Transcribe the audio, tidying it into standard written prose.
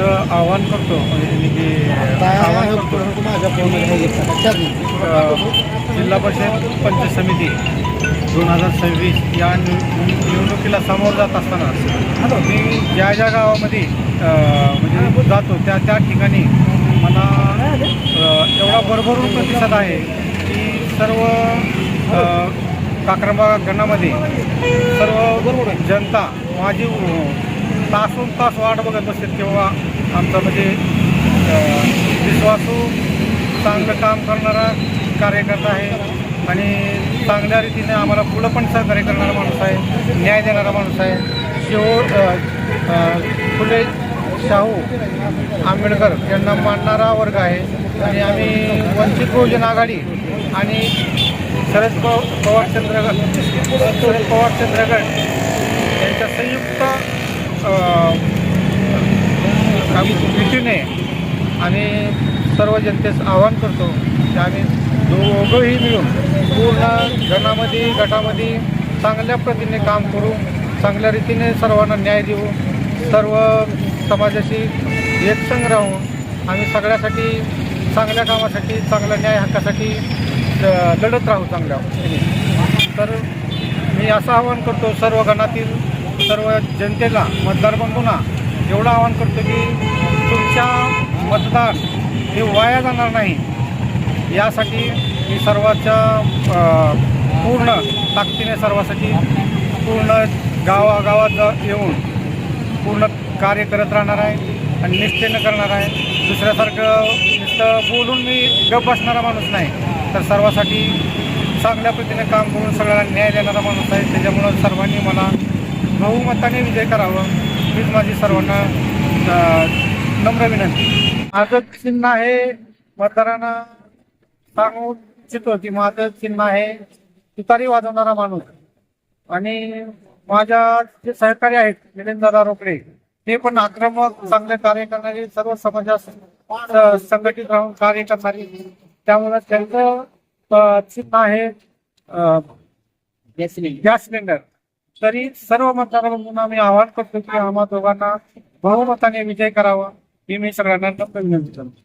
असं आवाहन करतो म्हणजे की आवाहन करतो जिल्हा परिषद पंचायत समिती 2026 या निवडणुकीला सामोरं जात असताना मी ज्या ज्या गावामध्ये म्हणजे जातो त्या ठिकाणी मला एवढा भरभरून प्रतिसाद आहे की सर्व काक्रंबा गणामध्ये सर्व जनता माझी तासोन तास वाट बघत बसतात किंवा आमचा म्हणजे विश्वासू चांगलं काम करणारा कार्यकर्ता आहे आणि चांगल्या रीतीने आम्हाला पुढं पण सहकार्य करणारा माणूस आहे, न्याय देणारा माणूस आहे. फुले शाहू आंबेडकर यांना मानणारा वर्ग आहे आणि आम्ही वंचित बहुजन आघाडी आणि शरद पवार चंद्रगड यांच्या संयुक्त रीतीने आणि सर्व जनतेस आवाहन करतो की आम्ही दोघंही मिळून पूर्ण गटामध्ये चांगल्या प्रतीने काम करू, चांगल्या रीतीने सर्वांना न्याय देऊ, सर्व समाजाशी एकसंग राहून आम्ही सगळ्यासाठी चांगल्या कामासाठी चांगल्या न्याय हक्कासाठी लढत राहू चांगल्या. तर मी असं आवाहन करतो सर्व गणातील सर्व जनतेला, मतदार बंधूंना एवढं आवाहन करतो की तुमच्या मतदान हे वाया जाणार नाही यासाठी मी सर्वांच्या पूर्ण ताकदीने सर्वांसाठी पूर्ण गावागावात येऊन पूर्ण कार्य करत राहणार आहे आणि निष्ठेनं करणार आहे. दुसऱ्यासारखं नुसतं बोलून मी गप्प बसणारा माणूस नाही, तर सर्वांसाठी चांगल्या पद्धतीने काम करून सगळ्याला न्याय देणारा माणूस आहे. त्याच्यामुळं सर्वांनी मला बहुमताने विजय करावं हीच माझी सर्वांना नम्र विनंती. माझं चिन्ह आहे, मतदारांना सांगू इच्छितो की माझं चिन्ह आहे तुतारी वाजवणारा माणूस. आणि माझ्या जे सहकारी आहेत मिलिंददादा रोकडे ते पण आक्रमक चांगले कार्य करणारे, सर्व समाजास संघटित राहून कार्य करणारे, त्यामुळे त्यांचं चिन्ह आहे गॅस सिलेंडर. तरी सर्व मतदारांना मी आवाहन करतो की आम्हा दोघांना बहुमताने विजय करावा ही मी सगळ्यांना विनंती करतो.